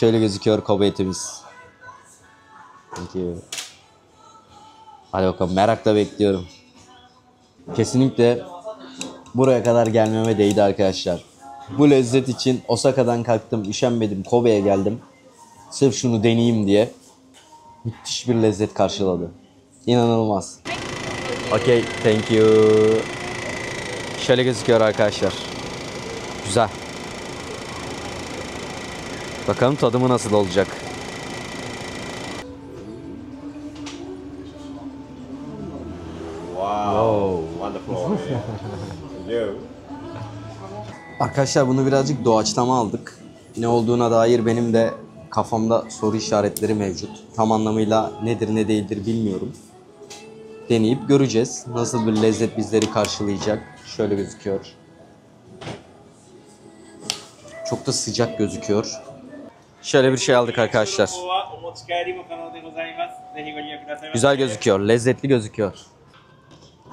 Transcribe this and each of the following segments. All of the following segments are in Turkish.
Şöyle gözüküyor Kobe etimiz. Thank you. Hadi bakalım, merakla bekliyorum. Kesinlikle buraya kadar gelmeme değdi arkadaşlar. Bu lezzet için Osaka'dan kalktım, üşenmedim, Kobe'ye geldim. Sırf şunu deneyeyim diye. Müthiş bir lezzet karşıladı. İnanılmaz. Okay, thank you. Şöyle gözüküyor arkadaşlar. Güzel. Bakalım tadımı nasıl olacak. Wow. Wonderful. Arkadaşlar bunu birazcık doğaçlama aldık. Ne olduğuna dair benim de kafamda soru işaretleri mevcut. Tam anlamıyla nedir ne değildir bilmiyorum. Deneyip göreceğiz. Nasıl bir lezzet bizleri karşılayacak. Şöyle gözüküyor. Çok da sıcak gözüküyor. Şöyle bir şey aldık arkadaşlar. Güzel gözüküyor, lezzetli gözüküyor.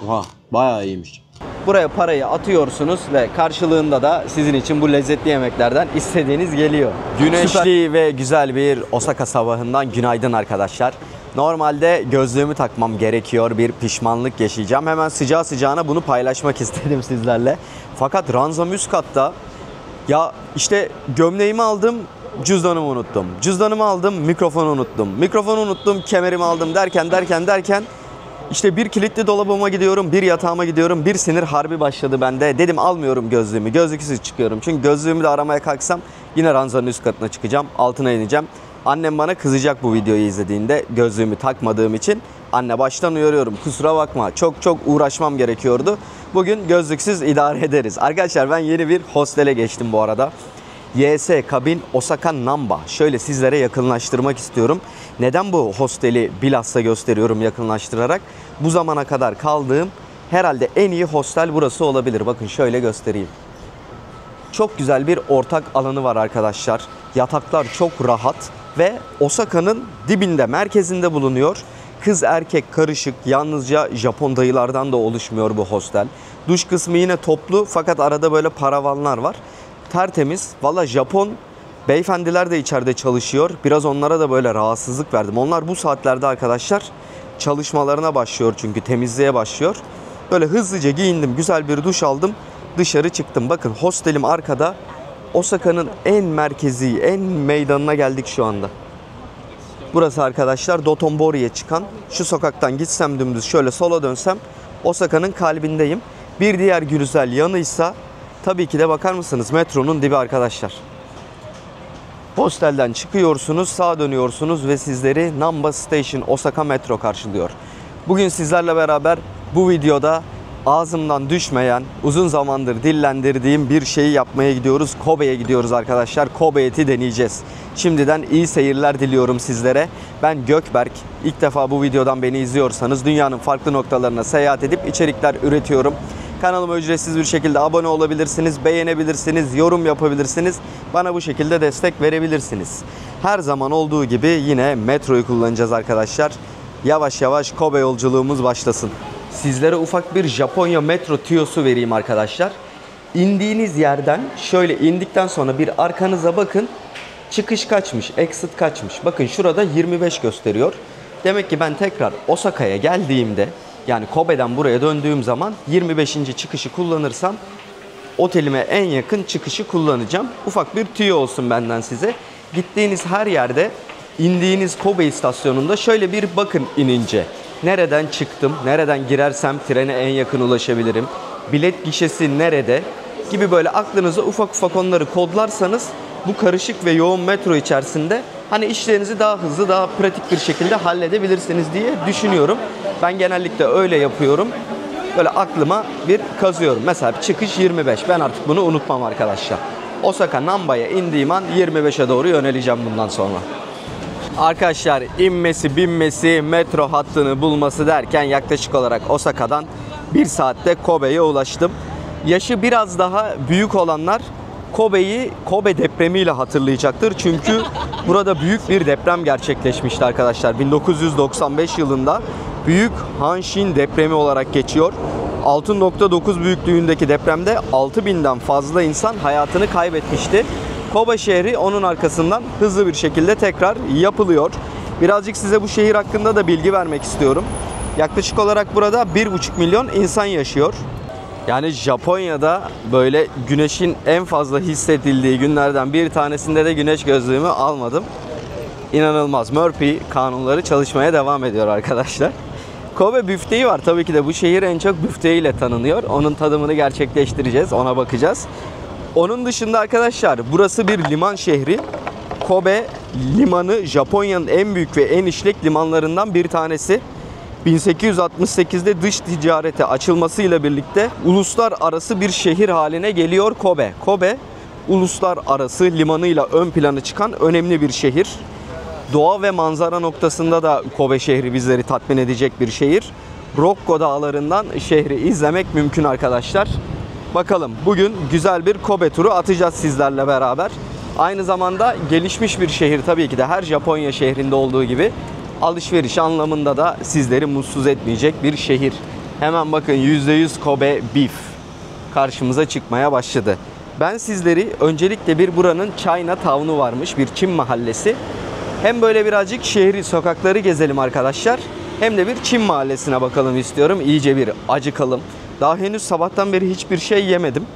Oha, bayağı iyiymiş. Buraya parayı atıyorsunuz ve karşılığında da sizin için bu lezzetli yemeklerden istediğiniz geliyor. Güneşli ve güzel bir Osaka sabahından günaydın arkadaşlar. Normalde gözlüğümü takmam gerekiyor, bir pişmanlık yaşayacağım. Hemen sıcağı sıcağına bunu paylaşmak istedim sizlerle. Fakat ranzam üst katta. Ya işte gömleğimi aldım, cüzdanımı unuttum. Cüzdanımı aldım, mikrofonu unuttum. Mikrofonu unuttum, kemerimi aldım derken işte bir kilitli dolabıma gidiyorum, bir yatağıma gidiyorum. Bir sinir harbi başladı bende. Dedim almıyorum gözlüğümü, gözlüksüz çıkıyorum. Çünkü gözlüğümü de aramaya kalksam yine ranzanın üst katına çıkacağım, altına ineceğim. Annem bana kızacak bu videoyu izlediğinde gözlüğümü takmadığım için. Anne, baştan uyarıyorum, kusura bakma, çok uğraşmam gerekiyordu. Bugün gözlüksüz idare ederiz. Arkadaşlar ben yeni bir hostele geçtim bu arada. YS Cabin Osaka Namba. Şöyle sizlere yakınlaştırmak istiyorum. Neden bu hosteli bilhassa gösteriyorum yakınlaştırarak? Bu zamana kadar kaldığım herhalde en iyi hostel burası olabilir. Bakın şöyle göstereyim. Çok güzel bir ortak alanı var arkadaşlar. Yataklar çok rahat ve Osaka'nın dibinde, merkezinde bulunuyor. Kız erkek karışık, yalnızca Japon dayılardan da oluşmuyor bu hostel. Duş kısmı yine toplu fakat arada böyle paravanlar var. Tertemiz. Valla Japon beyefendiler de içeride çalışıyor. Biraz onlara da böyle rahatsızlık verdim. Onlar bu saatlerde arkadaşlar çalışmalarına başlıyor, çünkü temizliğe başlıyor. Böyle hızlıca giyindim, güzel bir duş aldım, dışarı çıktım. Bakın hostelim arkada. Osaka'nın en merkezi, en meydanına geldik şu anda. Burası arkadaşlar Dotonbori'ye çıkan. Şu sokaktan gitsem dümdüz şöyle sola dönsem Osaka'nın kalbindeyim. Bir diğer güzel yanıysa tabii ki de bakar mısınız metronun dibi arkadaşlar. Hostelden çıkıyorsunuz, sağa dönüyorsunuz ve sizleri Namba Station Osaka Metro karşılıyor. Bugün sizlerle beraber bu videoda ağzımdan düşmeyen, uzun zamandır dillendirdiğim bir şeyi yapmaya gidiyoruz. Kobe'ye gidiyoruz arkadaşlar. Kobe eti deneyeceğiz. Şimdiden iyi seyirler diliyorum sizlere. Ben Gökberk. İlk defa bu videodan beni izliyorsanız dünyanın farklı noktalarına seyahat edip içerikler üretiyorum. Kanalıma ücretsiz bir şekilde abone olabilirsiniz, beğenebilirsiniz, yorum yapabilirsiniz. Bana bu şekilde destek verebilirsiniz. Her zaman olduğu gibi yine metroyu kullanacağız arkadaşlar. Yavaş yavaş Kobe yolculuğumuz başlasın. Sizlere ufak bir Japonya metro tüyosu vereyim arkadaşlar. İndiğiniz yerden şöyle indikten sonra bir arkanıza bakın. Çıkış kaçmış, exit kaçmış. Bakın şurada 25 gösteriyor. Demek ki ben tekrar Osaka'ya geldiğimde, yani Kobe'den buraya döndüğüm zaman 25. çıkışı kullanırsam otelime en yakın çıkışı kullanacağım. Ufak bir tüyo olsun benden size. Gittiğiniz her yerde, indiğiniz Kobe istasyonunda şöyle bir bakın inince. Nereden çıktım, nereden girersem trene en yakın ulaşabilirim, bilet gişesi nerede gibi böyle aklınıza ufak ufak onları kodlarsanız bu karışık ve yoğun metro içerisinde hani işlerinizi daha hızlı, daha pratik bir şekilde halledebilirsiniz diye düşünüyorum. Ben genellikle öyle yapıyorum. Böyle aklıma bir kazıyorum. Mesela çıkış 25. Ben artık bunu unutmam arkadaşlar. Osaka Namba'ya indiğim an 25'e doğru yöneleceğim bundan sonra. Arkadaşlar inmesi, binmesi, metro hattını bulması derken yaklaşık olarak Osaka'dan 1 saatte Kobe'ye ulaştım. Yaşı biraz daha büyük olanlar Kobe'yi Kobe depremiyle hatırlayacaktır. Çünkü burada büyük bir deprem gerçekleşmişti arkadaşlar. 1995 yılında Büyük Hanshin depremi olarak geçiyor. 6.9 büyüklüğündeki depremde 6000'den fazla insan hayatını kaybetmişti. Kobe şehri onun arkasından hızlı bir şekilde tekrar yapılıyor. Birazcık size bu şehir hakkında da bilgi vermek istiyorum. Yaklaşık olarak burada 1,5 milyon insan yaşıyor. Yani Japonya'da böyle güneşin en fazla hissedildiği günlerden bir tanesinde de güneş gözlüğümü almadım. İnanılmaz. Murphy kanunları çalışmaya devam ediyor arkadaşlar. Kobe büfteği var. Tabii ki de bu şehir en çok büfteğiyle tanınıyor. Onun tadımını gerçekleştireceğiz. Ona bakacağız. Onun dışında arkadaşlar burası bir liman şehri. Kobe limanı Japonya'nın en büyük ve en işlek limanlarından bir tanesi. 1868'de dış ticarete açılmasıyla birlikte uluslararası bir şehir haline geliyor Kobe. Kobe uluslararası limanıyla ön plana çıkan önemli bir şehir. Doğa ve manzara noktasında da Kobe şehri bizleri tatmin edecek bir şehir. Rokko dağlarından şehri izlemek mümkün arkadaşlar. Bakalım bugün güzel bir Kobe turu atacağız sizlerle beraber. Aynı zamanda gelişmiş bir şehir, tabii ki de her Japonya şehrinde olduğu gibi alışveriş anlamında da sizleri mutsuz etmeyecek bir şehir. Hemen bakın %100 Kobe beef karşımıza çıkmaya başladı. Ben sizleri öncelikle bir buranın Chinatown'u varmış, bir Çin mahallesi. Hem böyle birazcık şehri, sokakları gezelim arkadaşlar. Hem de bir Çin mahallesine bakalım istiyorum. İyice bir acıkalım. Daha henüz sabahtan beri hiçbir şey yemedim.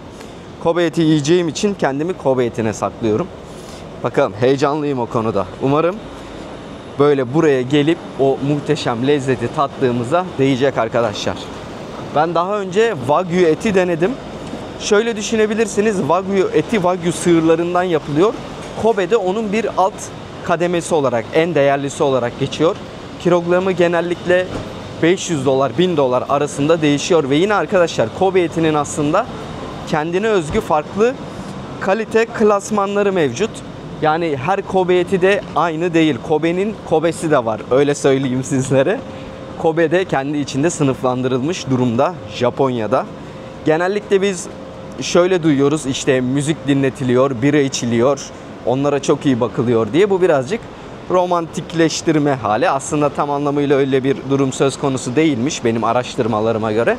Kobe eti yiyeceğim için kendimi Kobe etine saklıyorum. Bakalım, heyecanlıyım o konuda. Umarım böyle buraya gelip o muhteşem lezzeti tattığımıza değecek arkadaşlar. Ben daha önce Wagyu eti denedim. Şöyle düşünebilirsiniz, Wagyu eti Wagyu sığırlarından yapılıyor. Kobe'de onun bir alt kademesi olarak, en değerlisi olarak geçiyor. Kilogramı genellikle 500 dolar, 1000 dolar arasında değişiyor. Ve yine arkadaşlar Kobe etinin aslında kendine özgü farklı kalite klasmanları mevcut. Yani her Kobe eti de aynı değil. Kobe'nin Kobe'si de var. Öyle söyleyeyim sizlere. Kobe de kendi içinde sınıflandırılmış durumda Japonya'da. Genellikle biz şöyle duyuyoruz, işte müzik dinletiliyor, bira içiliyor, onlara çok iyi bakılıyor diye. Bu birazcık romantikleştirme hali. Aslında tam anlamıyla öyle bir durum söz konusu değilmiş benim araştırmalarıma göre.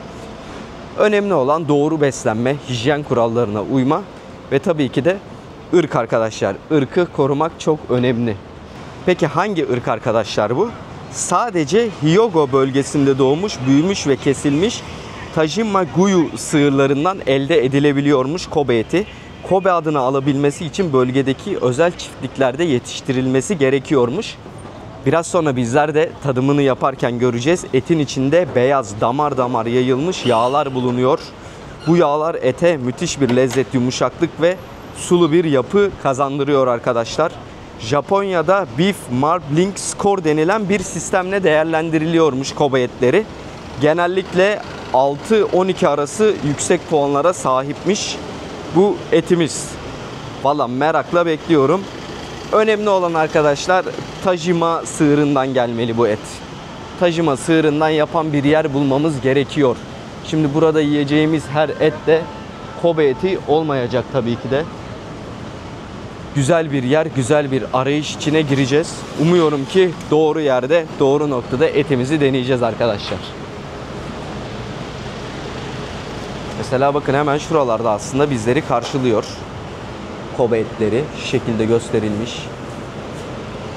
Önemli olan doğru beslenme, hijyen kurallarına uyma ve tabii ki de ırk arkadaşlar. Irkı korumak çok önemli. Peki hangi ırk arkadaşlar bu? Sadece Hyogo bölgesinde doğmuş, büyümüş ve kesilmiş Tajimaguyu sığırlarından elde edilebiliyormuş Kobe eti. Kobe adını alabilmesi için bölgedeki özel çiftliklerde yetiştirilmesi gerekiyormuş. Biraz sonra bizler de tadımını yaparken göreceğiz. Etin içinde beyaz, damar damar yayılmış yağlar bulunuyor. Bu yağlar ete müthiş bir lezzet, yumuşaklık ve sulu bir yapı kazandırıyor arkadaşlar. Japonya'da Beef Marbling Score denilen bir sistemle değerlendiriliyormuş Kobe etleri. Genellikle 6-12 arası yüksek puanlara sahipmiş bu etimiz. Valla merakla bekliyorum. Önemli olan arkadaşlar, Tajima sığırından gelmeli bu et. Tajima sığırından yapan bir yer bulmamız gerekiyor. Şimdi burada yiyeceğimiz her et de Kobe eti olmayacak tabii ki de. Güzel bir yer, güzel bir arayış içine gireceğiz. Umuyorum ki doğru yerde, doğru noktada etimizi deneyeceğiz arkadaşlar. Mesela bakın hemen şuralarda aslında bizleri karşılıyor. Kobe etleri şu şekilde gösterilmiş.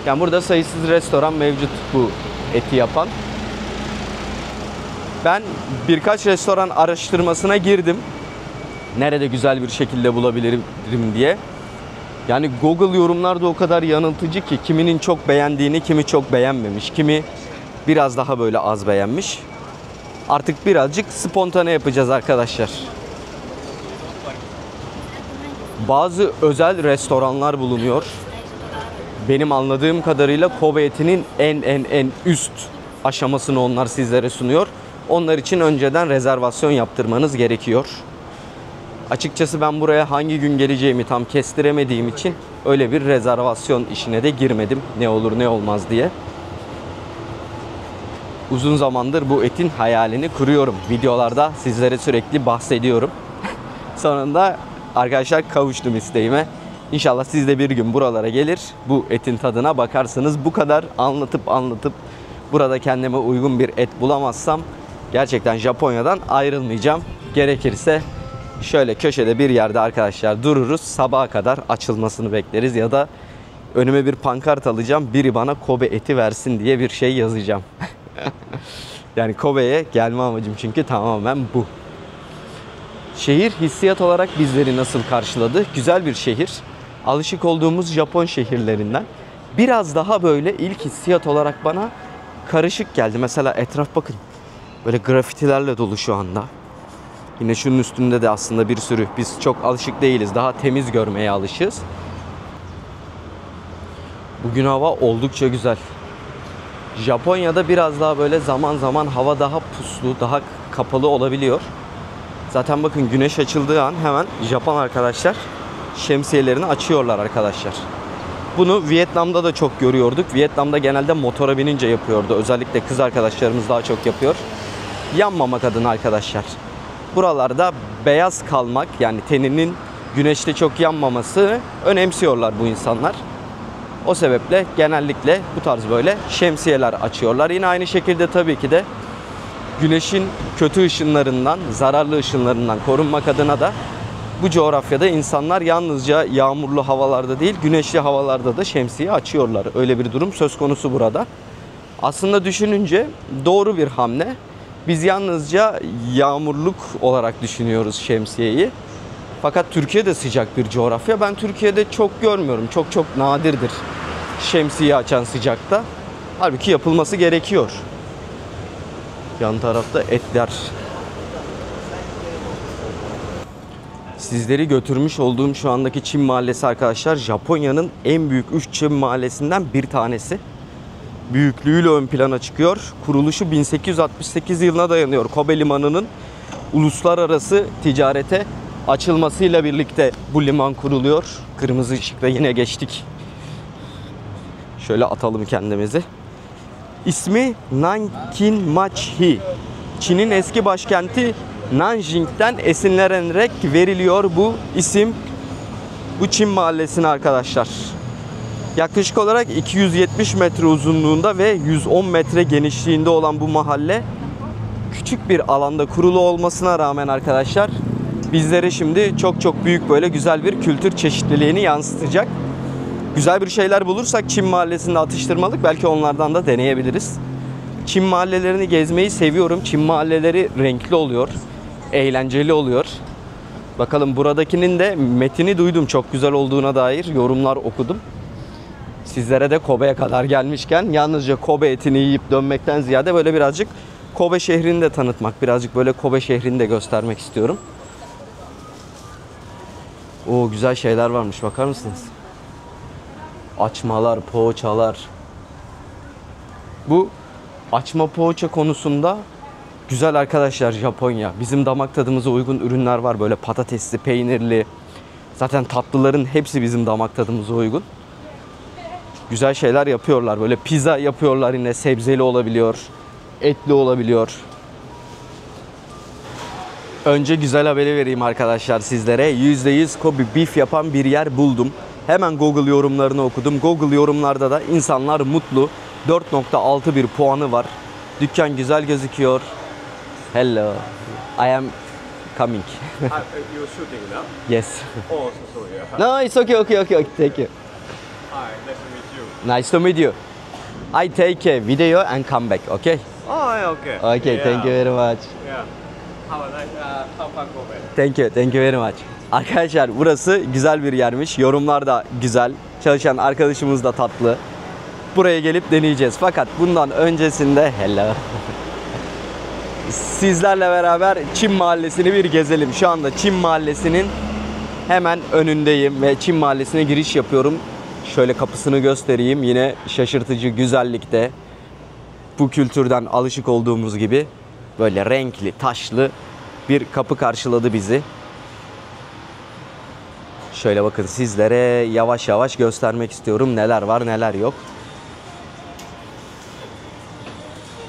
Yani burada sayısız restoran mevcut bu eti yapan. Ben birkaç restoran araştırmasına girdim. Nerede güzel bir şekilde bulabilirim diye. Yani Google yorumlarda o kadar yanıltıcı ki kiminin çok beğendiğini, kimi çok beğenmemiş, kimi biraz daha böyle az beğenmiş. Artık birazcık spontane yapacağız arkadaşlar. Bazı özel restoranlar bulunuyor. Benim anladığım kadarıyla Kobe etinin en üst aşamasını onlar sizlere sunuyor. Onlar için önceden rezervasyon yaptırmanız gerekiyor. Açıkçası ben buraya hangi gün geleceğimi tam kestiremediğim için öyle bir rezervasyon işine de girmedim. Ne olur ne olmaz diye. Uzun zamandır bu etin hayalini kuruyorum. Videolarda sizlere sürekli bahsediyorum. Sonunda arkadaşlar kavuştum isteğime. İnşallah siz de bir gün buralara gelir, bu etin tadına bakarsınız. Bu kadar anlatıp burada kendime uygun bir et bulamazsam gerçekten Japonya'dan ayrılmayacağım. Gerekirse Şöyle köşede bir yerde arkadaşlar dururuz. Sabaha kadar açılmasını bekleriz ya da önüme bir pankart alacağım. Biri bana Kobe eti versin diye bir şey yazacağım. Yani Kobe'ye gelme amacım çünkü tamamen bu. Şehir hissiyat olarak bizleri nasıl karşıladı? Güzel bir şehir. Alışık olduğumuz Japon şehirlerinden. Biraz daha böyle ilk hissiyat olarak bana karışık geldi. Mesela etraf bakın. Böyle grafitilerle dolu şu anda. Yine şunun üstünde de aslında bir sürü. Biz çok alışık değiliz. Daha temiz görmeye alışığız. Bugün hava oldukça güzel. Japonya'da biraz daha böyle zaman zaman hava daha puslu, daha kapalı olabiliyor. Zaten bakın güneş açıldığı an hemen Japon arkadaşlar şemsiyelerini açıyorlar arkadaşlar. Bunu Vietnam'da da çok görüyorduk. Vietnam'da genelde motora binince yapıyordu. Özellikle kız arkadaşlarımız daha çok yapıyor. Yanmamak adına arkadaşlar. Buralarda beyaz kalmak, yani teninin güneşte çok yanmaması önemsiyorlar bu insanlar. O sebeple genellikle bu tarz böyle şemsiyeler açıyorlar. Yine aynı şekilde tabii ki de güneşin kötü ışınlarından, zararlı ışınlarından korunmak adına da bu coğrafyada insanlar yalnızca yağmurlu havalarda değil, güneşli havalarda da şemsiye açıyorlar. Öyle bir durum söz konusu burada. Aslında düşününce doğru bir hamle. Biz yalnızca yağmurluk olarak düşünüyoruz şemsiyeyi. Fakat Türkiye de sıcak bir coğrafya. Ben Türkiye'de çok görmüyorum. Çok nadirdir şemsiye açan sıcakta. Halbuki yapılması gerekiyor. Yan tarafta etler. Sizleri götürmüş olduğum şu andaki Çin Mahallesi arkadaşlar Japonya'nın en büyük 3 Çin Mahallesi'nden bir tanesi. Büyüklüğüyle ön plana çıkıyor. Kuruluşu 1868 yılına dayanıyor. Kobe Limanı'nın uluslararası ticarete açılmasıyla birlikte bu liman kuruluyor. Kırmızı ışıkta yine geçtik. Şöyle atalım kendimizi. İsmi Nankin-machi. Çin'in eski başkenti Nanjing'den esinlenerek veriliyor bu isim bu Çin Mahallesi'ne arkadaşlar. Yaklaşık olarak 270 metre uzunluğunda ve 110 metre genişliğinde olan bu mahalle küçük bir alanda kurulu olmasına rağmen arkadaşlar bizlere şimdi çok büyük böyle güzel bir kültür çeşitliliğini yansıtacak. Güzel bir şeyler bulursak Çin Mahallesi'nde atıştırmalık belki onlardan da deneyebiliriz. Çin mahallelerini gezmeyi seviyorum. Çin mahalleleri renkli oluyor, eğlenceli oluyor. Bakalım buradakinin de metini duydum, çok güzel olduğuna dair yorumlar okudum. Sizlere de Kobe'ye kadar gelmişken yalnızca Kobe etini yiyip dönmekten ziyade böyle birazcık Kobe şehrini de tanıtmak, birazcık böyle Kobe şehrini de göstermek istiyorum. Oo, güzel şeyler varmış, bakar mısınız? Açmalar, poğaçalar. Bu açma poğaça konusunda güzel arkadaşlar Japonya. Bizim damak tadımıza uygun ürünler var, böyle patatesli, peynirli. Zaten tatlıların hepsi bizim damak tadımıza uygun. Güzel şeyler yapıyorlar. Böyle pizza yapıyorlar, yine sebzeli olabiliyor, etli olabiliyor. Önce güzel haberi vereyim arkadaşlar sizlere. %100 Kobe beef yapan bir yer buldum. Hemen Google yorumlarını okudum. Google yorumlarda da insanlar mutlu. 4.6 bir puanı var. Dükkan güzel gözüküyor. Hello. I am coming. You're shooting now? Yes. Oh, so yeah. No, it's okay. Thank you. Hi, nice to meet you. Nice to meet you. I take a video and come back, okay? Oh, yeah, okay. Okay, Yeah. thank you very much. Yeah. Have a nice, have fun, Kobe. Thank you very much. Arkadaşlar burası güzel bir yermiş. Yorumlar da güzel. Çalışan arkadaşımız da tatlı. Buraya gelip deneyeceğiz. Fakat bundan öncesinde hello. Sizlerle beraber Çin Mahallesi'ni bir gezelim. Şu anda Çin Mahallesi'nin hemen önündeyim ve Çin Mahallesi'ne giriş yapıyorum. Şöyle kapısını göstereyim. Yine şaşırtıcı güzellikte. Bu kültürden alışık olduğumuz gibi böyle renkli, taşlı bir kapı karşıladı bizi. Şöyle bakın, sizlere yavaş yavaş göstermek istiyorum neler var neler yok.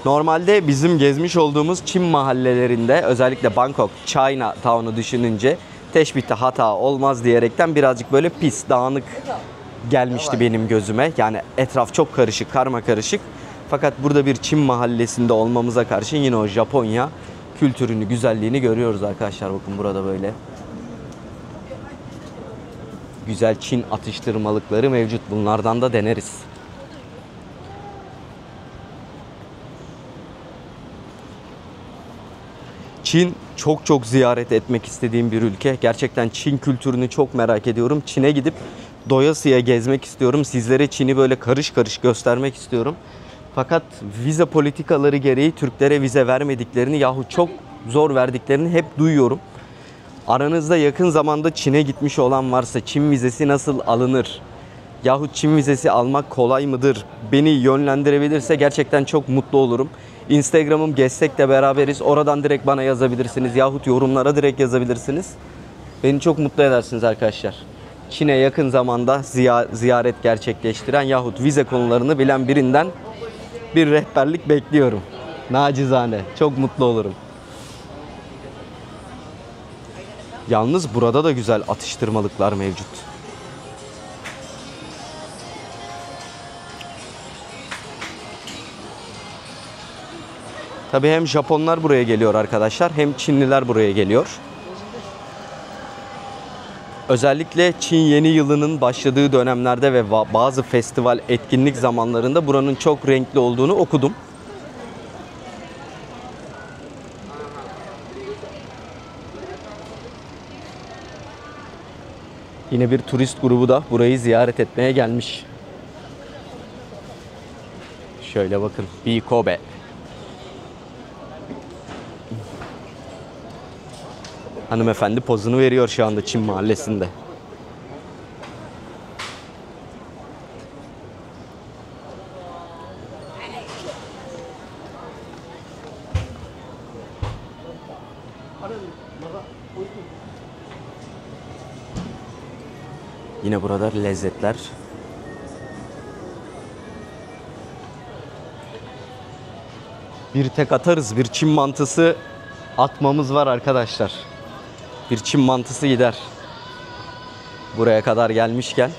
Normalde bizim gezmiş olduğumuz Çin mahallelerinde, özellikle Bangkok, Chinatown'u düşününce teşbihte hata olmaz diyerekten birazcık böyle pis, dağınık gelmişti benim gözüme. Yani etraf çok karışık, karma karışık. Fakat burada bir Çin mahallesinde olmamıza karşın yine o Japonya kültürünü, güzelliğini görüyoruz arkadaşlar. Bakın burada böyle güzel Çin atıştırmalıkları mevcut. Bunlardan da deneriz. Çin çok ziyaret etmek istediğim bir ülke. Gerçekten Çin kültürünü çok merak ediyorum. Çin'e gidip doyasıya gezmek istiyorum. Sizlere Çin'i böyle karış karış göstermek istiyorum. Fakat vize politikaları gereği Türklere vize vermediklerini yahut çok zor verdiklerini hep duyuyorum. Aranızda yakın zamanda Çin'e gitmiş olan varsa Çin vizesi nasıl alınır? Yahut Çin vizesi almak kolay mıdır? Beni yönlendirebilirse gerçekten çok mutlu olurum. Instagram'ım Gezsek'le beraberiz. Oradan direkt bana yazabilirsiniz. Yahut yorumlara direkt yazabilirsiniz. Beni çok mutlu edersiniz arkadaşlar. Çin'e yakın zamanda ziyaret gerçekleştiren yahut vize konularını bilen birinden bir rehberlik bekliyorum. Nacizane. Çok mutlu olurum. Yalnız burada da güzel atıştırmalıklar mevcut. Tabii hem Japonlar buraya geliyor arkadaşlar, hem Çinliler buraya geliyor. Özellikle Çin Yeni Yılı'nın başladığı dönemlerde ve bazı festival etkinlik zamanlarında buranın çok renkli olduğunu okudum. Yine bir turist grubu da burayı ziyaret etmeye gelmiş. Şöyle bakın, bir Kobe. Hanımefendi pozunu veriyor şu anda Çin mahallesinde. Yine burada lezzetler. Bir tek atarız. Bir Çin mantısı atmamız var arkadaşlar. Bir Çin mantısı gider. Buraya kadar gelmişken.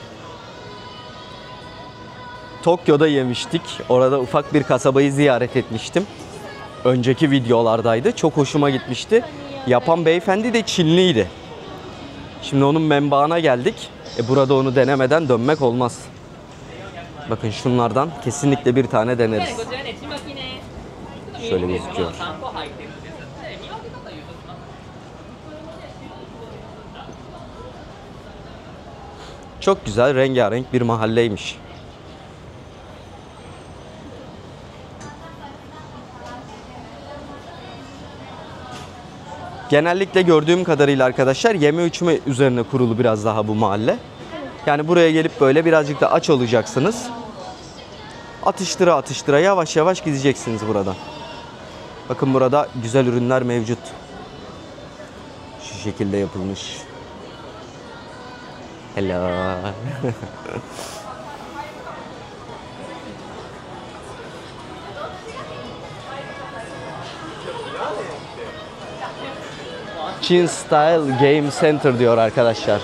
Tokyo'da yemiştik. Orada ufak bir kasabayı ziyaret etmiştim. Önceki videolardaydı. Çok hoşuma gitmişti. Yapan beyefendi de Çinliydi. Şimdi onun menbaına geldik. Burada onu denemeden dönmek olmaz. Bakın şunlardan kesinlikle bir tane deneriz. Şöyle gözüküyor. Çok güzel, rengarenk bir mahalleymiş. Genellikle gördüğüm kadarıyla arkadaşlar yeme içme üzerine kurulu biraz daha bu mahalle. Yani buraya gelip böyle birazcık da aç olacaksınız. Atıştıra atıştıra yavaş yavaş gideceksiniz buradan. Bakın burada güzel ürünler mevcut. Şu şekilde yapılmış. Hello. Chin Style Game Center diyor arkadaşlar.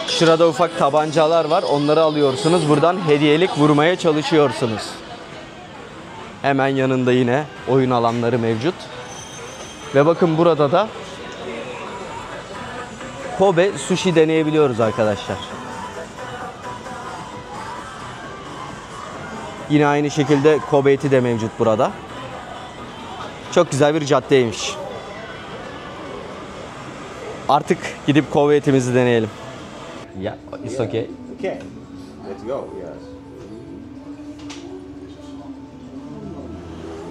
Şurada ufak tabancalar var. Onları alıyorsunuz. Buradan hediyelik vurmaya çalışıyorsunuz. Hemen yanında yine oyun alanları mevcut. Ve bakın burada da Kobe sushi deneyebiliyoruz arkadaşlar. Yine aynı şekilde Kobe eti de mevcut burada. Çok güzel bir caddeymiş. Artık gidip Kobe etimizi deneyelim. Yeah, it's okay. Okay, let's go. Yes.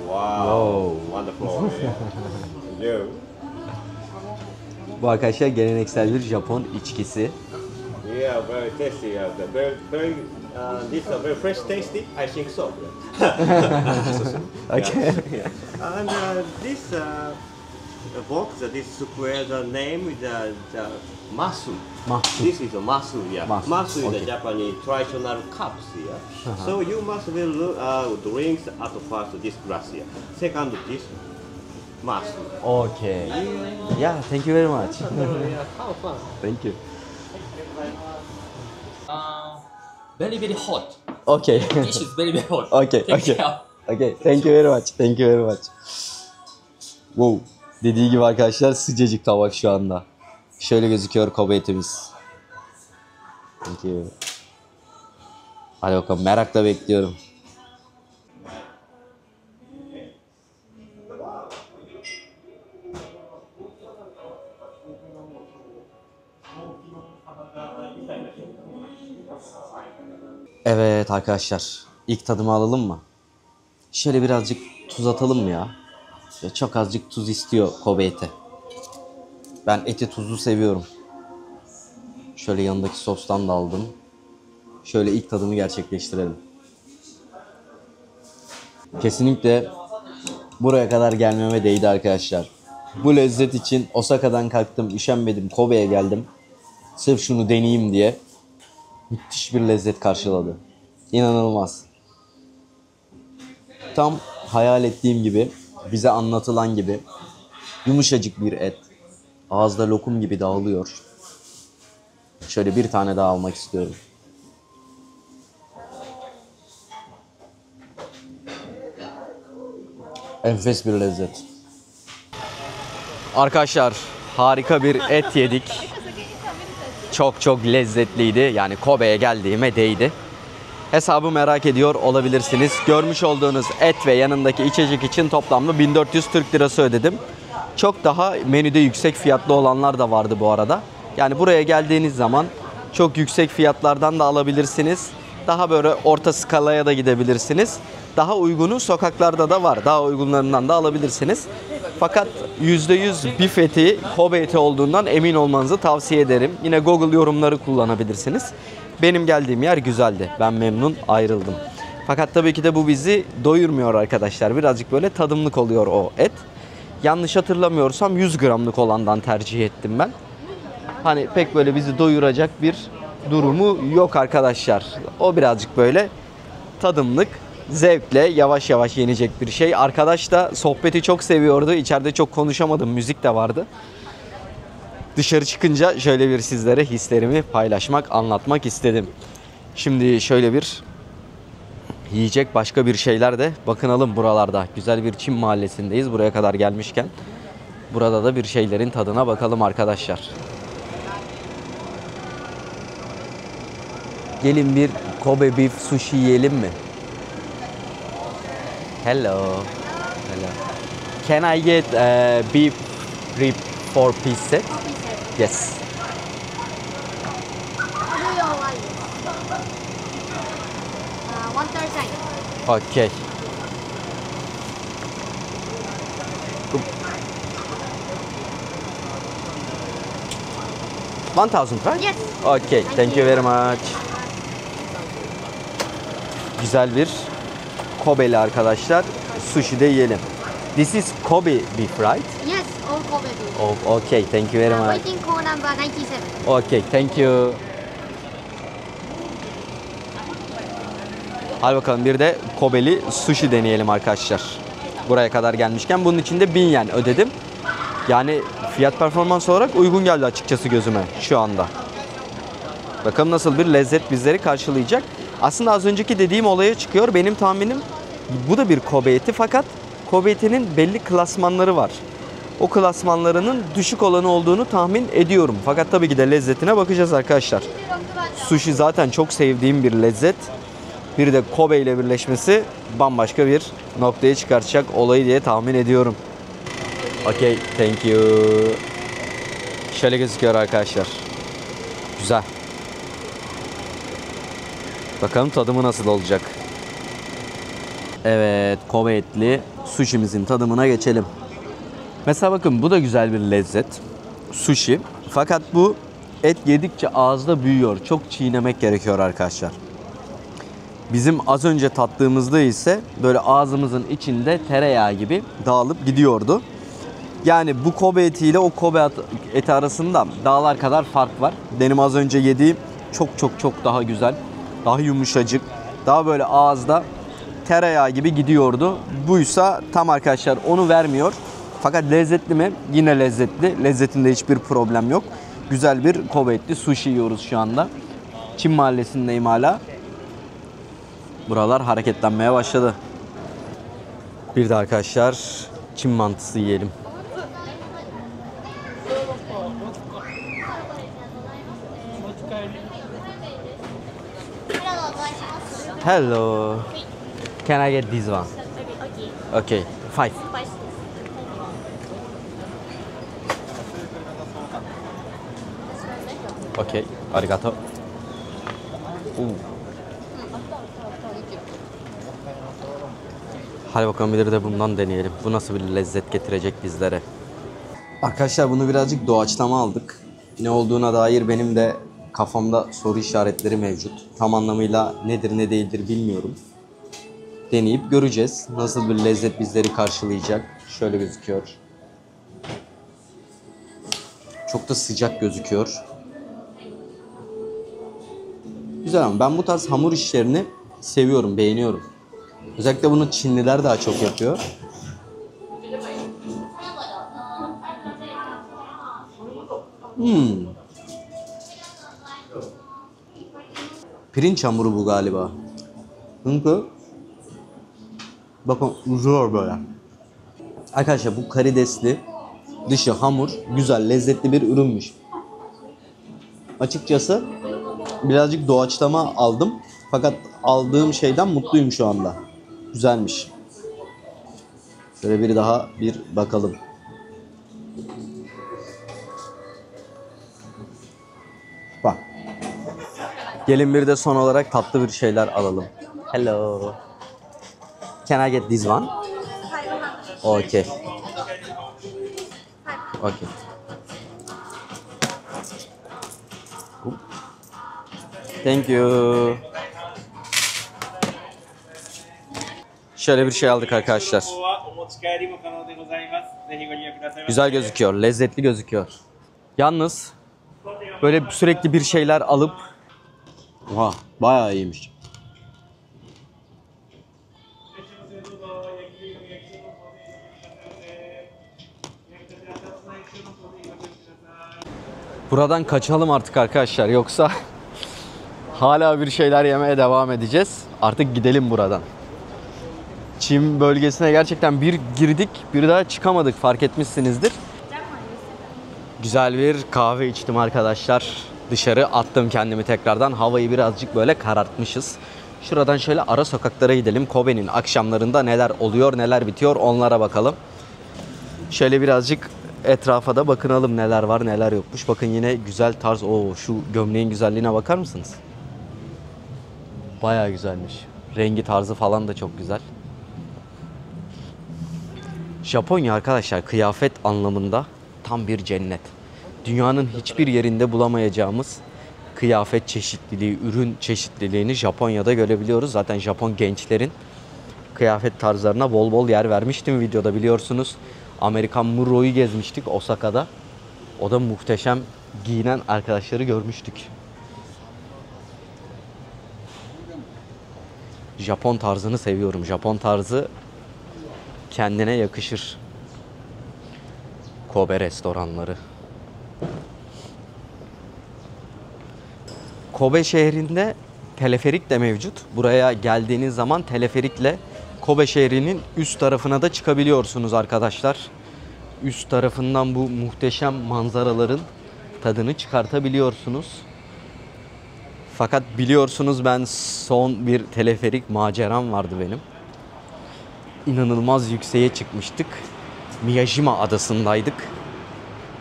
Wow. Wonderful. Yeah. Bu arkadaşlar geleneksel bir Japon içkisi. Yeah, very tasty. Yeah, very. This is very fresh, tasty. I think so. Okay. Yeah. And this box, this square, the name is the masu. Masu. This is a masu. Yeah. Masu is okay. the Japanese traditional cups here. So you must will drinks at first this glass here. Second this masu. Okay. Yeah, thank you very much. How fun. Thank you. Very hot. Okay. Dish is very hot. Okay, Take okay. care. Okay, thank you very much. Thank you very much. Wow. Dediği gibi arkadaşlar sıcacık tabak şu anda. Şöyle gözüküyor Kobe etimiz. Thank you. Hadi bakalım merakla bekliyorum. Evet arkadaşlar, ilk tadımı alalım mı? Şöyle birazcık tuz atalım mı ya? Çok azıcık tuz istiyor Kobe eti. Ben eti tuzlu seviyorum. Şöyle yanındaki sostan da aldım. Şöyle ilk tadımı gerçekleştirelim. Kesinlikle buraya kadar gelmeme değdi arkadaşlar. Bu lezzet için Osaka'dan kalktım, üşenmedim, Kobe'ye geldim. Sırf şunu deneyeyim diye. Müthiş bir lezzet karşıladı. İnanılmaz. Tam hayal ettiğim gibi, bize anlatılan gibi yumuşacık bir et. Ağızda lokum gibi dağılıyor. Şöyle bir tane daha almak istiyorum. Enfes bir lezzet. Arkadaşlar harika bir et yedik. Çok çok lezzetliydi. Yani Kobe'ye geldiğime değdi. Hesabı merak ediyor olabilirsiniz. Görmüş olduğunuz et ve yanındaki içecek için toplamda 1400 Türk lirası ödedim. Çok daha menüde yüksek fiyatlı olanlar da vardı bu arada. Yani buraya geldiğiniz zaman çok yüksek fiyatlardan da alabilirsiniz. Daha böyle orta skalaya da gidebilirsiniz. Daha uygunu sokaklarda da var. Daha uygunlarından da alabilirsiniz. Fakat %100 beef eti, Kobe eti olduğundan emin olmanızı tavsiye ederim. Yine Google yorumları kullanabilirsiniz. Benim geldiğim yer güzeldi. Ben memnun ayrıldım. Fakat tabii ki de bu bizi doyurmuyor arkadaşlar. Birazcık böyle tadımlık oluyor o et. Yanlış hatırlamıyorsam 100 gramlık olandan tercih ettim ben. Hani pek böyle bizi doyuracak bir durumu yok arkadaşlar. O birazcık böyle tadımlık, zevkle yavaş yavaş yenecek bir şey. Arkadaş da sohbeti çok seviyordu. İçeride çok konuşamadım. Müzik de vardı. Dışarı çıkınca şöyle bir sizlere hislerimi paylaşmak, anlatmak istedim. Şimdi şöyle bir yiyecek başka bir şeyler de bakınalım buralarda. Güzel bir Çin mahallesindeyiz buraya kadar gelmişken. Burada da bir şeylerin tadına bakalım arkadaşlar. Gelin bir Kobe beef sushi yiyelim mi? Hello. Hello. Can I get beef rib 4 piece set? Yes. How do you like it? 1,000. Okay. 1000, right? Yes. Okay, thank you very much. Güzel bir Kobe'li arkadaşlar. Sushi de yiyelim. This is Kobe beef, right? Yes, all Kobe beef. Oh, okay, thank you very much. Waiting call number 97. Okay, thank you. Hadi bakalım bir de Kobe'li sushi deneyelim arkadaşlar. Buraya kadar gelmişken bunun için de 1000 yen ödedim. Yani fiyat performans olarak uygun geldi açıkçası gözüme şu anda. Bakalım nasıl bir lezzet bizleri karşılayacak. Aslında az önceki dediğim olaya çıkıyor. Benim tahminim bu da bir Kobe eti fakat Kobe etinin belli klasmanları var. O klasmanlarının düşük olanı olduğunu tahmin ediyorum. Fakat tabii ki de lezzetine bakacağız arkadaşlar. Sushi zaten çok sevdiğim bir lezzet. Bir de Kobe ile birleşmesi bambaşka bir noktaya çıkartacak olayı diye tahmin ediyorum. Okay, thank you. Şöyle gözüküyor arkadaşlar. Güzel. Bakalım tadımı nasıl olacak. Evet, Kobe etli sushi'mizin tadımına geçelim. Mesela bakın bu da güzel bir lezzet. Sushi. Fakat bu et yedikçe ağızda büyüyor. Çok çiğnemek gerekiyor arkadaşlar. Bizim az önce tattığımızda ise böyle ağzımızın içinde tereyağı gibi dağılıp gidiyordu. Yani bu Kobe etiyle o Kobe eti arasında dağlar kadar fark var. Benim az önce yediğim çok daha güzel. Daha yumuşacık. Daha böyle ağızda tereyağı gibi gidiyordu. Buysa tam arkadaşlar onu vermiyor. Fakat lezzetli mi? Yine lezzetli. Lezzetinde hiçbir problem yok. Güzel bir Kobe etli sushi yiyoruz şu anda. Çin mahallesindeyim hala. Buralar hareketlenmeye başladı. Bir de arkadaşlar Çin mantısı yiyelim. Hello. Can I get this one? Okay. 5. Okay. Arigato. Hadi bakalım bir de bundan deneyelim. Bu nasıl bir lezzet getirecek bizlere. Arkadaşlar bunu birazcık doğaçlama aldık. Ne olduğuna dair benim de kafamda soru işaretleri mevcut. Tam anlamıyla nedir ne değildir bilmiyorum. Deneyip göreceğiz. Nasıl bir lezzet bizleri karşılayacak. Şöyle gözüküyor. Çok da sıcak gözüküyor. Güzel ama ben bu tarz hamur işlerini seviyorum, beğeniyorum. Özellikle bunu Çinliler daha çok yapıyor. Pirinç hamuru bu galiba. Çünkü bakın zor böyle. Arkadaşlar bu karidesli, dışı hamur, güzel, lezzetli bir ürünmüş. Açıkçası birazcık doğaçlama aldım. Fakat aldığım şeyden mutluyum şu anda. Güzelmiş. Şöyle bir daha bir bakalım. Bak. Gelin bir de son olarak tatlı bir şeyler alalım. Hello. Can I get this one? Okay. Okay. Thank you. Şöyle bir şey aldık arkadaşlar. Güzel gözüküyor, lezzetli gözüküyor. Yalnız böyle sürekli bir şeyler alıp bayağı iyiymiş. Buradan kaçalım artık arkadaşlar, yoksa hala bir şeyler yemeye devam edeceğiz. Artık gidelim buradan. Çin bölgesine gerçekten bir girdik, bir daha çıkamadık, fark etmişsinizdir. Güzel bir kahve içtim arkadaşlar. Dışarı attım kendimi tekrardan. Havayı birazcık böyle karartmışız. Şuradan şöyle ara sokaklara gidelim. Kobe'nin akşamlarında neler oluyor, neler bitiyor onlara bakalım. Şöyle birazcık etrafa da bakınalım, neler var neler yokmuş. Bakın yine güzel tarz. Oo, şu gömleğin güzelliğine bakar mısınız? Bayağı güzelmiş. Rengi, tarzı falan da çok güzel. Japonya arkadaşlar kıyafet anlamında tam bir cennet. Dünyanın hiçbir yerinde bulamayacağımız kıyafet çeşitliliği, ürün çeşitliliğini Japonya'da görebiliyoruz. Zaten Japon gençlerin kıyafet tarzlarına bol bol yer vermiştim videoda, biliyorsunuz. Amerikan Muro'yu gezmiştik Osaka'da. O da muhteşem giyinen arkadaşları görmüştük. Japon tarzını seviyorum. Japon tarzı kendine yakışır. Kobe restoranları. Kobe şehrinde teleferik de mevcut. Buraya geldiğiniz zaman teleferikle Kobe şehrinin üst tarafına da çıkabiliyorsunuz arkadaşlar. Üst tarafından bu muhteşem manzaraların tadını çıkartabiliyorsunuz. Fakat biliyorsunuz ben son bir teleferik maceram vardı benim. İnanılmaz yükseğe çıkmıştık. Miyajima adasındaydık.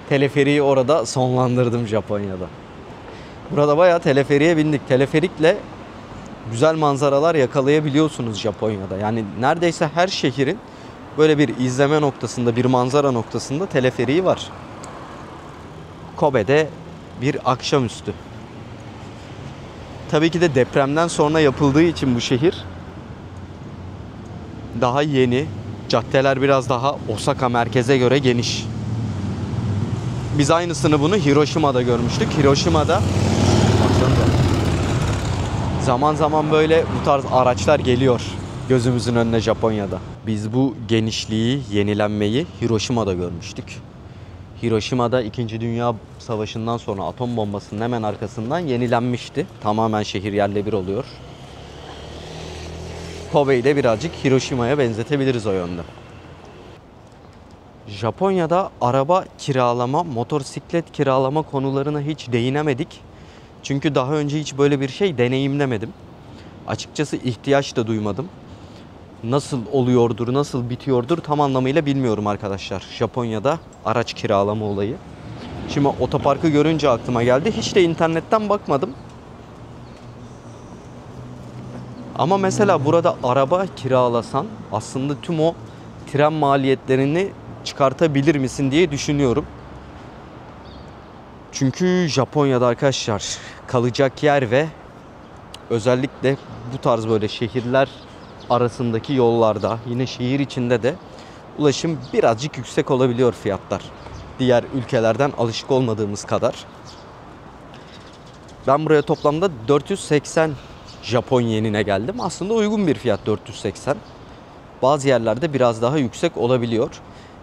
Teleferiği orada sonlandırdım Japonya'da. Burada bayağı teleferiğe bindik. Teleferikle güzel manzaralar yakalayabiliyorsunuz Japonya'da. Yani neredeyse her şehrin böyle bir izleme noktasında, bir manzara noktasında teleferiği var. Kobe'de bir akşamüstü. Tabii ki de depremden sonra yapıldığı için bu şehir daha yeni. Caddeler biraz daha Osaka merkeze göre geniş. Biz aynısını bunu Hiroşima'da görmüştük. Hiroşima'da zaman zaman böyle bu tarz araçlar geliyor gözümüzün önüne Japonya'da. Biz bu genişliği, yenilenmeyi Hiroşima'da görmüştük. Hiroşima'da 2. Dünya Savaşı'ndan sonra atom bombasının hemen arkasından yenilenmişti. Tamamen şehir yerle bir oluyor. Kobe'yi de birazcık Hiroşima'ya benzetebiliriz o yönde. Japonya'da araba kiralama, motosiklet kiralama konularına hiç değinemedik. Çünkü daha önce hiç böyle bir şey deneyimlemedim. Açıkçası ihtiyaç da duymadım. Nasıl oluyordur, nasıl bitiyordur tam anlamıyla bilmiyorum arkadaşlar. Japonya'da araç kiralama olayı. Şimdi otoparkı görünce aklıma geldi. Hiç de internetten bakmadım. Ama mesela burada araba kiralasan aslında tüm o tren maliyetlerini çıkartabilir misin diye düşünüyorum. Çünkü Japonya'da arkadaşlar kalacak yer ve özellikle bu tarz böyle şehirler arasındaki yollarda, yine şehir içinde de ulaşım birazcık yüksek olabiliyor fiyatlar. Diğer ülkelerden alışık olmadığımız kadar. Ben buraya toplamda 480 Japon yenine geldim. Aslında uygun bir fiyat 480. Bazı yerlerde biraz daha yüksek olabiliyor.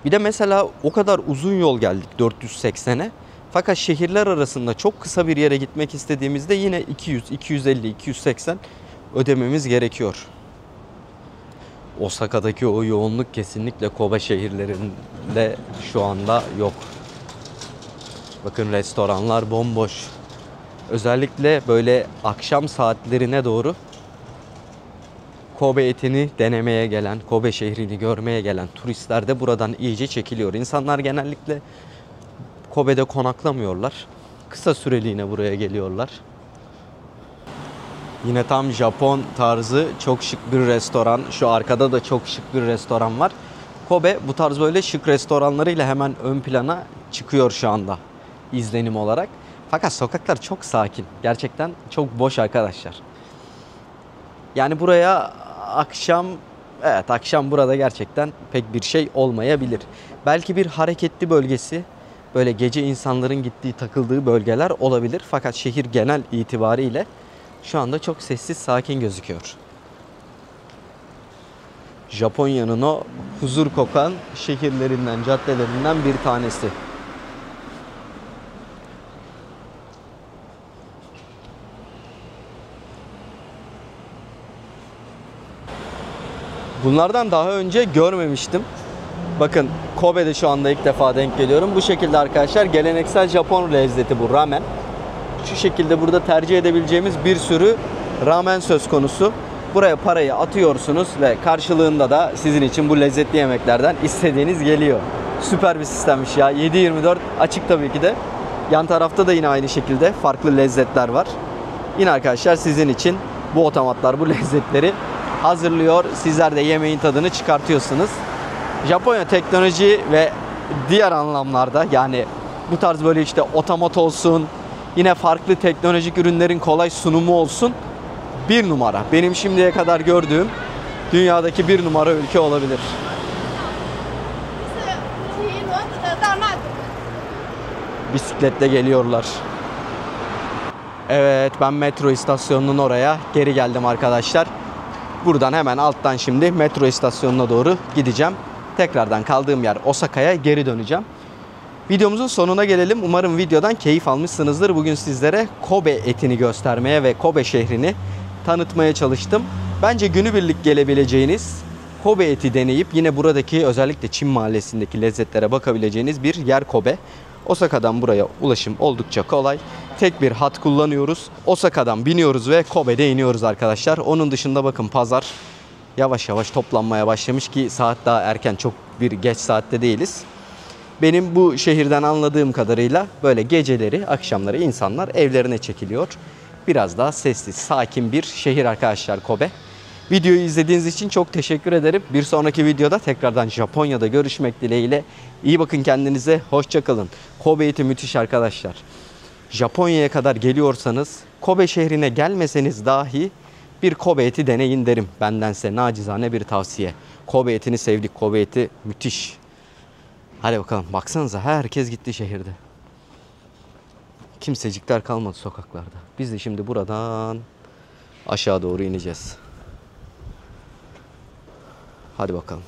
Bir de mesela o kadar uzun yol geldik 480'e. Fakat şehirler arasında çok kısa bir yere gitmek istediğimizde yine 200, 250, 280 ödememiz gerekiyor. Osaka'daki o yoğunluk kesinlikle Kobe şehirlerinde şu anda yok. Bakın restoranlar bomboş. Özellikle böyle akşam saatlerine doğru Kobe etini denemeye gelen, Kobe şehrini görmeye gelen turistler de buradan iyice çekiliyor. İnsanlar genellikle Kobe'de konaklamıyorlar. Kısa süreliğine buraya geliyorlar. Yine tam Japon tarzı çok şık bir restoran. Şu arkada da çok şık bir restoran var. Kobe bu tarz böyle şık restoranlarıyla hemen ön plana çıkıyor şu anda izlenim olarak. Fakat sokaklar çok sakin. Gerçekten çok boş arkadaşlar. Yani buraya akşam burada gerçekten pek bir şey olmayabilir. Belki bir hareketli bölgesi, böyle gece insanların gittiği, takıldığı bölgeler olabilir. Fakat şehir genel itibariyle şu anda çok sessiz, sakin gözüküyor. Japonya'nın o huzur kokan şehirlerinden, caddelerinden bir tanesi. Bunlardan daha önce görmemiştim. Bakın Kobe'de şu anda ilk defa denk geliyorum. Bu şekilde arkadaşlar geleneksel Japon lezzeti bu ramen. Şu şekilde burada tercih edebileceğimiz bir sürü ramen söz konusu. Buraya parayı atıyorsunuz ve karşılığında da sizin için bu lezzetli yemeklerden istediğiniz geliyor. Süper bir sistemmiş ya. 7/24 açık tabii ki de. Yan tarafta da yine aynı şekilde farklı lezzetler var. Yine arkadaşlar sizin için bu otomatlar bu lezzetleri hazırlıyor. Sizler de yemeğin tadını çıkartıyorsunuz. Japonya teknoloji ve diğer anlamlarda, yani bu tarz böyle işte otomat olsun, yine farklı teknolojik ürünlerin kolay sunumu olsun, bir numara. Benim şimdiye kadar gördüğüm dünyadaki bir numara ülke olabilir. Bisikletle geliyorlar. Evet, ben metro istasyonunun oraya geri geldim arkadaşlar. Buradan hemen alttan şimdi metro istasyonuna doğru gideceğim. Tekrardan kaldığım yer Osaka'ya geri döneceğim. Videomuzun sonuna gelelim. Umarım videodan keyif almışsınızdır. Bugün sizlere Kobe etini göstermeye ve Kobe şehrini tanıtmaya çalıştım. Bence günübirlik gelebileceğiniz, Kobe eti deneyip yine buradaki özellikle Çin mahallesindeki lezzetlere bakabileceğiniz bir yer Kobe. Osaka'dan buraya ulaşım oldukça kolay. Tek bir hat kullanıyoruz. Osaka'dan biniyoruz ve Kobe'de iniyoruz arkadaşlar. Onun dışında bakın pazar yavaş yavaş toplanmaya başlamış ki saat daha erken, çok bir geç saatte değiliz. Benim bu şehirden anladığım kadarıyla böyle geceleri, akşamları insanlar evlerine çekiliyor. Biraz daha sessiz, sakin bir şehir arkadaşlar Kobe. Videoyu izlediğiniz için çok teşekkür ederim. Bir sonraki videoda tekrardan Japonya'da görüşmek dileğiyle. İyi bakın kendinize, hoşça kalın. Kobe eti müthiş arkadaşlar. Japonya'ya kadar geliyorsanız, Kobe şehrine gelmeseniz dahi bir Kobe eti deneyin derim. Bendense nacizane bir tavsiye. Kobe etini sevdik. Kobe eti müthiş. Hadi bakalım, baksanıza herkes gitti şehirde. Kimsecikler kalmadı sokaklarda. Biz de şimdi buradan aşağı doğru ineceğiz. Hadi bakalım.